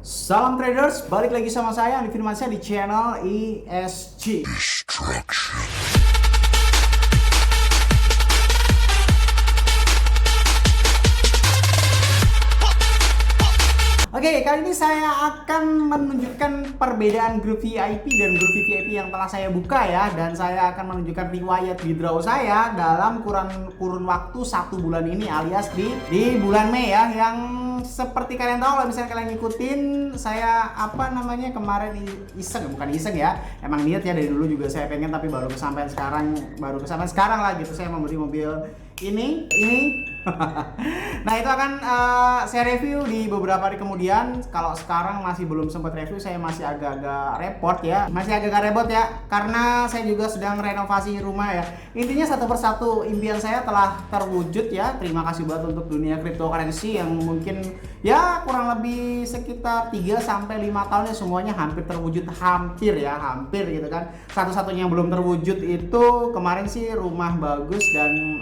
Salam traders, balik lagi sama saya Andi Firmansyah di channel ESG. Oke, kali ini saya akan menunjukkan perbedaan grup VIP dan grup VVIP yang telah saya buka ya. Dan saya akan menunjukkan riwayat withdraw saya dalam kurun waktu 1 bulan ini, alias di bulan Mei ya. Yang seperti kalian tahu, kalau misalnya kalian ngikutin saya kemarin bukan iseng ya. Emang niat ya, dari dulu juga saya pengen, tapi baru kesampaian sekarang lah gitu. Saya membeli mobil ini nah itu akan saya review di beberapa hari kemudian. Kalau sekarang masih belum sempat review, saya masih agak-agak repot ya, karena saya juga sedang renovasi rumah ya. Intinya satu persatu impian saya telah terwujud ya. Terima kasih buat untuk dunia cryptocurrency yang mungkin ya kurang lebih sekitar 3-5 tahun ya, semuanya hampir terwujud, hampir gitu kan. Satu-satunya yang belum terwujud itu kemarin sih rumah bagus dan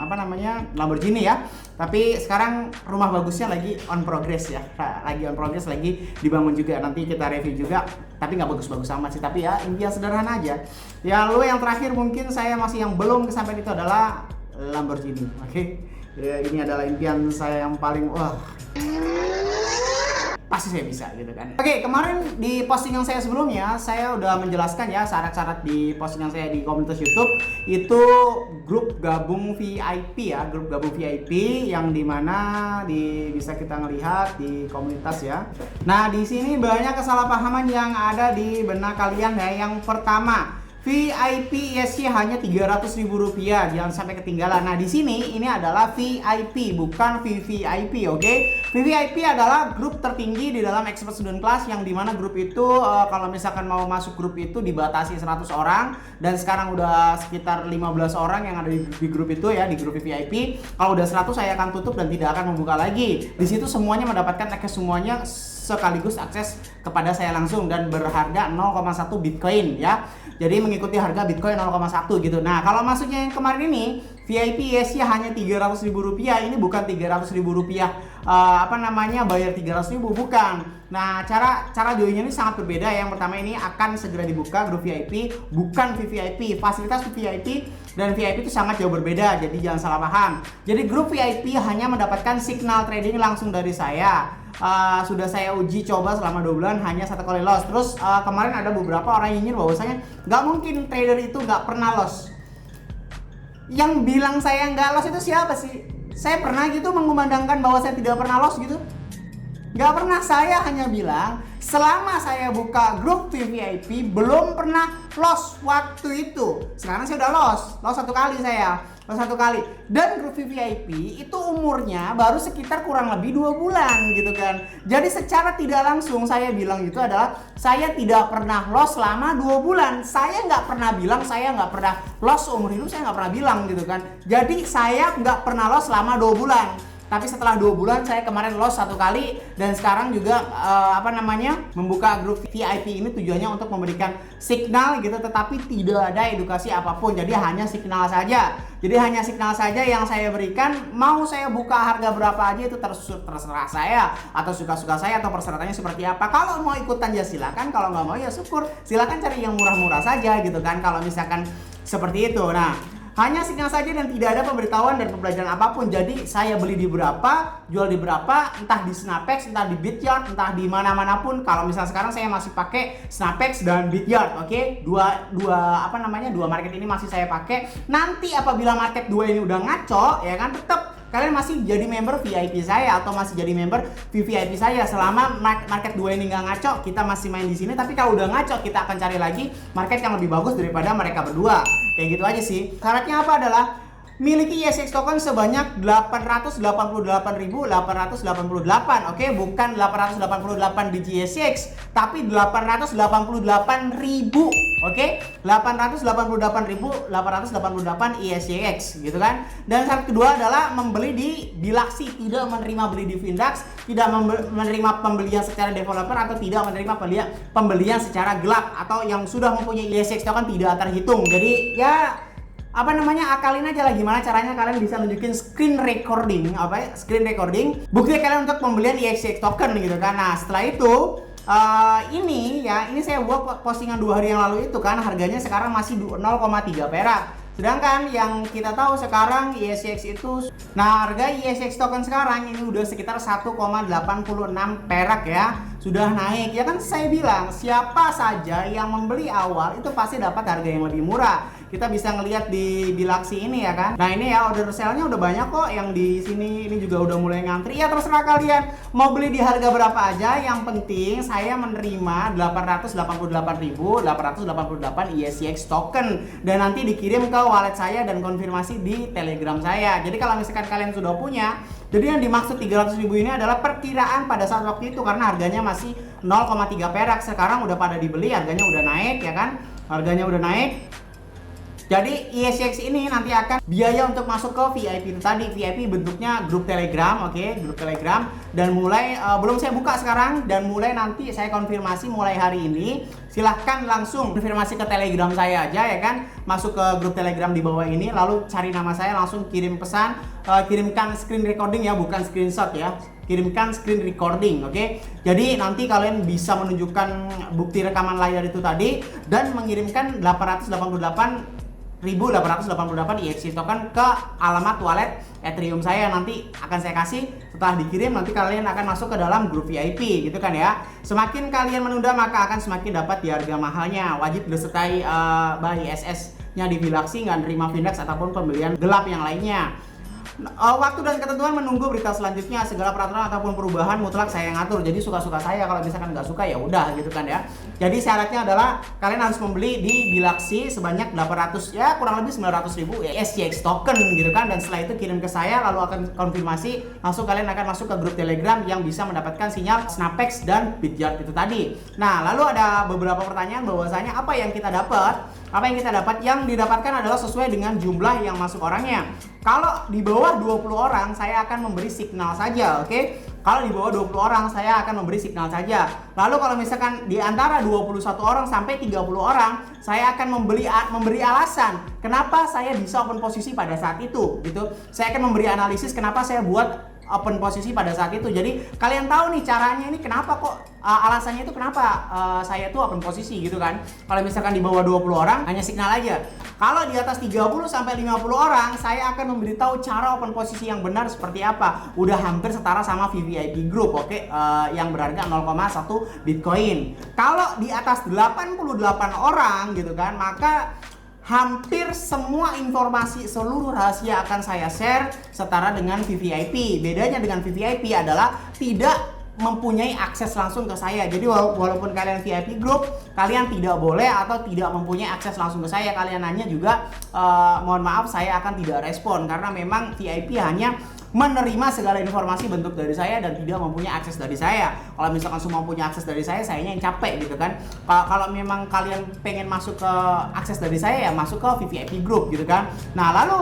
Lamborghini ya. Tapi sekarang rumah bagusnya lagi on progress ya, lagi dibangun juga. Nanti kita review juga, tapi nggak bagus-bagus amat sih, tapi ya impian sederhana aja ya. Lalu yang terakhir mungkin saya masih yang belum kesampaian itu adalah Lamborghini. Oke. Ya, ini adalah impian saya yang paling pasti saya bisa gitu kan. Oke, kemarin di postingan saya sebelumnya saya udah menjelaskan ya syarat-syarat di postingan saya di komunitas YouTube itu grup gabung VIP ya, grup gabung VIP yang dimana bisa kita ngelihat di komunitas ya. Nah, di sini banyak kesalahpahaman yang ada di benak kalian ya. Yang pertama, VIP ISC hanya Rp300.000, jangan sampai ketinggalan. Nah, di sini ini adalah VIP, bukan VVIP, oke? VVIP adalah grup tertinggi di dalam expert student class, yang dimana grup itu kalau misalkan mau masuk grup itu dibatasi 100 orang, dan sekarang udah sekitar 15 orang yang ada di grup itu ya, di grup VVIP. Kalau udah 100 saya akan tutup dan tidak akan membuka lagi. Di situ semuanya mendapatkan akses, semuanya sekaligus akses kepada saya langsung dan berharga 0,1 Bitcoin ya. Jadi mengikuti harga Bitcoin 0,1 gitu. Nah, kalau masuknya yang kemarin ini VIP ISC hanya Rp300.000, ini bukan Rp300.000 bayar 300.000, bukan. Nah, cara joinnya ini sangat berbeda. Yang pertama, ini akan segera dibuka grup VIP, bukan VVIP. Fasilitas VIP dan VIP itu sangat jauh berbeda, jadi jangan salah paham. Jadi grup VIP hanya mendapatkan signal trading langsung dari saya. Sudah saya uji coba selama 2 bulan, hanya 1 kali loss. Terus kemarin ada beberapa orang yang nyinyir bahwasanya nggak mungkin trader itu nggak pernah loss. Yang bilang saya nggak loss itu siapa sih? Saya pernah gitu mengumandangkan bahwa saya tidak pernah loss gitu? Nggak pernah. Saya hanya bilang selama saya buka grup VVIP belum pernah loss waktu itu. Sekarang saya udah loss 1 kali saya. Loss 1 kali. Dan grup VVIP itu umurnya baru sekitar kurang lebih 2 bulan gitu kan. Jadi secara tidak langsung saya bilang itu adalah saya tidak pernah loss selama 2 bulan. Saya nggak pernah bilang saya nggak pernah loss seumur hidup, saya nggak pernah bilang gitu kan. Jadi saya nggak pernah loss selama 2 bulan. Tapi setelah 2 bulan saya kemarin loss 1 kali, dan sekarang juga membuka grup VIP ini tujuannya untuk memberikan signal gitu, tetapi tidak ada edukasi apapun. Jadi hanya signal saja. Jadi hanya signal saja yang saya berikan. Mau saya buka harga berapa aja itu terserah saya, atau suka-suka saya, atau persyaratannya seperti apa. Kalau mau ikutan ya silakan, kalau nggak mau ya syukur. Silakan cari yang murah-murah saja gitu kan, kalau misalkan seperti itu. Nah, hanya signal saja dan tidak ada pemberitahuan dan pembelajaran apapun. Jadi saya beli di berapa, jual di berapa, entah di Snapex, entah di Bityard, entah di mana-mana pun. Kalau misalnya sekarang saya masih pakai Snapex dan Bityard, oke? Dua market ini masih saya pakai. Nanti apabila market 2 ini udah ngaco, ya kan, tetap kalian masih jadi member VIP saya atau masih jadi member VVIP saya. Selama market 2 ini nggak ngaco, kita masih main di sini. Tapi kalau udah ngaco, kita akan cari lagi market yang lebih bagus daripada mereka berdua. Kayak gitu aja sih. Syaratnya apa adalah miliki ESX token sebanyak 888.888, oke? Bukan 888 biji ESX, tapi 888.000, oke? 888.888 ESX gitu kan. Dan syarat kedua adalah membeli di Bilaxi, tidak menerima beli di Findax, tidak menerima pembelian secara developer, atau tidak menerima pembelian secara gelap, atau yang sudah mempunyai ESX token tidak terhitung. Jadi ya akalin aja lah gimana caranya kalian bisa nunjukin screen recording bukti kalian untuk pembelian ESX token gitu kan. Nah, setelah itu Ini ya, ini saya buat postingan 2 hari yang lalu itu kan harganya sekarang masih 0,3 perak. Sedangkan yang kita tahu sekarang ISX itu, nah harga ISX token sekarang ini udah sekitar 1,86 perak ya, sudah naik. Ya kan saya bilang siapa saja yang membeli awal itu pasti dapat harga yang lebih murah. Kita bisa ngelihat di Bilaksi ini ya kan. Nah ini ya order sale-nya udah banyak kok yang di sini, ini juga udah mulai ngantri. Ya terserah kalian mau beli di harga berapa aja, yang penting saya menerima 888.888 ISX token dan nanti dikirim ke wallet saya dan konfirmasi di Telegram saya. Jadi kalau misalkan kalian sudah punya, jadi yang dimaksud 300.000 ini adalah perkiraan pada saat waktu itu karena harganya masih 0,3 perak. Sekarang udah pada dibeli, harganya udah naik ya kan. Harganya udah naik. Jadi ISX ini nanti akan biaya untuk masuk ke VIP itu tadi. VIP bentuknya grup Telegram, oke, grup Telegram. Dan mulai belum saya buka sekarang, dan mulai nanti saya konfirmasi mulai hari ini. Silahkan langsung konfirmasi ke Telegram saya aja ya kan. Masuk ke grup Telegram di bawah ini, lalu cari nama saya, langsung kirim pesan, kirimkan screen recording ya, bukan screenshot ya. Kirimkan screen recording, oke? Jadi nanti kalian bisa menunjukkan bukti rekaman layar itu tadi dan mengirimkan 888 ISX token ke alamat wallet Ethereum saya. Nanti akan saya kasih, setelah dikirim nanti kalian akan masuk ke dalam grup VIP gitu kan ya. Semakin kalian menunda maka akan semakin dapat di harga mahalnya. Wajib disertai buy SS nya di Bilaksi, nggak nerima Findex ataupun pembelian gelap yang lainnya. Waktu dan ketentuan menunggu berita selanjutnya. Segala peraturan ataupun perubahan mutlak saya yang ngatur. Jadi suka-suka saya, kalau misalkan nggak suka ya udah gitu kan ya. Jadi syaratnya adalah kalian harus membeli di Bilaksi sebanyak 800 ya kurang lebih 900.000 SGX token gitu kan. Dan setelah itu kirim ke saya, lalu akan konfirmasi, langsung kalian akan masuk ke grup Telegram yang bisa mendapatkan sinyal Snapex dan Bityard itu tadi. Nah lalu ada beberapa pertanyaan bahwasanya apa yang kita dapat. Apa yang kita dapat? Yang didapatkan adalah sesuai dengan jumlah yang masuk orangnya. Kalau di bawah 20 orang saya akan memberi signal saja, oke? Kalau di bawah 20 orang saya akan memberi signal saja. Lalu kalau misalkan di antara 21 orang sampai 30 orang, saya akan memberi alasan kenapa saya bisa open posisi pada saat itu gitu. Saya akan memberi analisis kenapa saya buat open posisi pada saat itu. Jadi kalian tahu nih caranya ini kenapa kok alasannya itu kenapa saya tuh open posisi gitu kan. Kalau misalkan di bawah 20 orang hanya signal aja. Kalau di atas 30 sampai 50 orang saya akan memberitahu cara open posisi yang benar seperti apa. Udah hampir setara sama VVIP group, oke? Yang berharga 0,1 Bitcoin. Kalau di atas 88 orang gitu kan, maka hampir semua informasi seluruh rahasia akan saya share setara dengan VVIP. Bedanya dengan VVIP adalah tidak mempunyai akses langsung ke saya. Jadi walaupun kalian VIP group, kalian tidak boleh atau tidak mempunyai akses langsung ke saya. Kalian nanya juga, mohon maaf saya akan tidak respon karena memang VIP hanya menerima segala informasi bentuk dari saya dan tidak mempunyai akses dari saya. Kalau misalkan semua punya akses dari saya yang capek gitu kan. Kalau memang kalian pengen masuk ke akses dari saya ya masuk ke VVIP group gitu kan. Nah lalu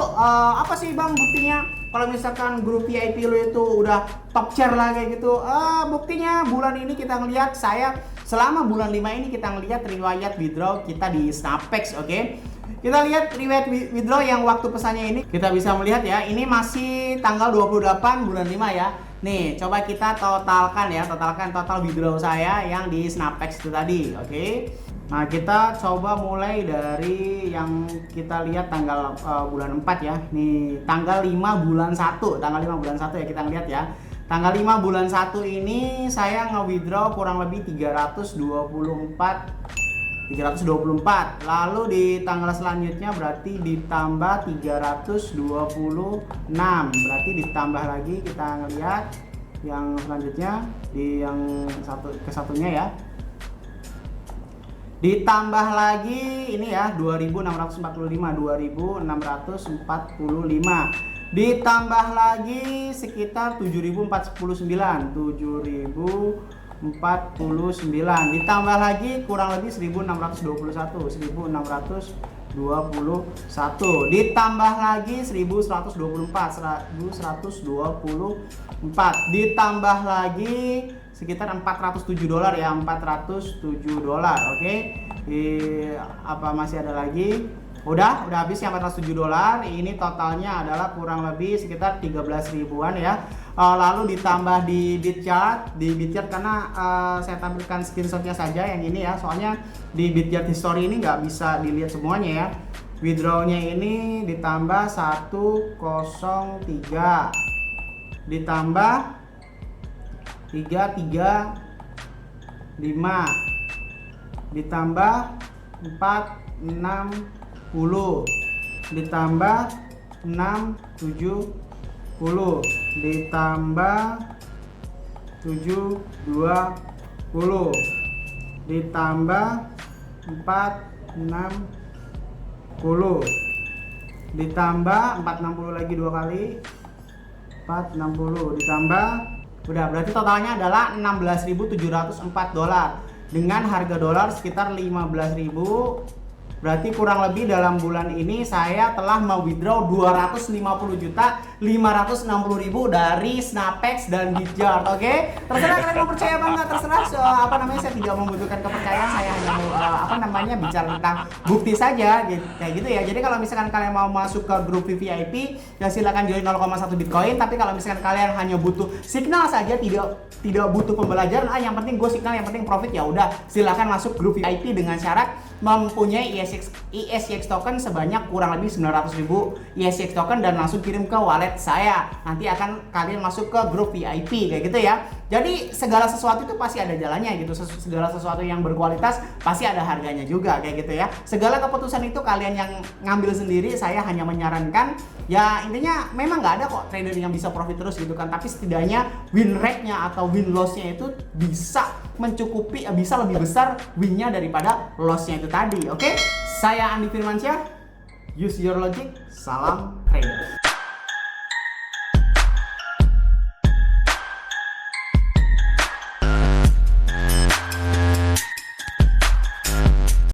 apa sih bang buktinya? Kalau misalkan grup VIP lo itu udah top chair lah kayak gitu, buktinya bulan ini kita ngelihat saya selama bulan 5 ini kita ngelihat riwayat withdraw kita di Snapex, oke? Kita lihat riwayat withdraw yang waktu pesannya ini kita bisa melihat ya, ini masih tanggal 28 bulan 5 ya. Nih, coba kita totalkan ya, total withdraw saya yang di Snapex itu tadi, oke? Nah, kita coba mulai dari yang kita lihat tanggal bulan 4 ya. Nih, tanggal 5 bulan 1, tanggal 5 bulan 1 ya kita lihat ya. Tanggal 5 bulan 1 ini saya nge-withdraw kurang lebih 324. Lalu di tanggal selanjutnya berarti ditambah 326. Berarti ditambah lagi, kita ngelihat yang selanjutnya di yang kesatunya ya. Ditambah lagi ini ya 2645. Ditambah lagi sekitar 7449. Ditambah lagi kurang lebih 1621. Ditambah lagi 1124. Ditambah lagi sekitar $407 ya, $407, oke? Apa masih ada lagi? Udah habis yang $407. Ini totalnya adalah kurang lebih sekitar 13 ribuan ya. lalu ditambah di Bitchart karena saya tampilkan screenshotnya saja yang ini ya, soalnya di Bitchart history ini nggak bisa dilihat semuanya ya. Withdrawnya ini ditambah 103, ditambah 335, ditambah 460, ditambah 670, ditambah 720, ditambah 460, ditambah 460 lagi 2 kali, 460, ditambah, udah, berarti totalnya adalah $16.704 dengan harga dolar sekitar 15.000. Berarti kurang lebih dalam bulan ini saya telah mau-withdraw 250.560.000 dari Snapex dan Bitchart. Oke? Terserah kalian mau percaya apa enggak, terserah. Saya tidak membutuhkan kepercayaan, saya hanya mau bicara tentang bukti saja kayak gitu ya. Jadi kalau misalkan kalian mau masuk ke grup VVIP ya silakan join 0,1 Bitcoin, tapi kalau misalkan kalian hanya butuh signal saja, tidak butuh pembelajaran, yang penting gue signal, yang penting profit, ya udah silakan masuk grup VIP dengan syarat mempunyai ESX token sebanyak kurang lebih 900.000 ESX token dan langsung kirim ke wallet saya. Nanti akan kalian masuk ke grup VIP kayak gitu ya. Jadi segala sesuatu itu pasti ada jalannya gitu. Segala sesuatu yang berkualitas pasti ada harganya juga kayak gitu ya. Segala keputusan itu kalian yang ngambil sendiri, saya hanya menyarankan. Ya intinya memang nggak ada kok trader yang bisa profit terus gitu kan. Tapi setidaknya win rate-nya atau win loss-nya itu bisa mencukupi, bisa lebih besar win-nya daripada loss-nya itu tadi. Oke? Saya Andi Firmansyah. Use your logic. Salam trader.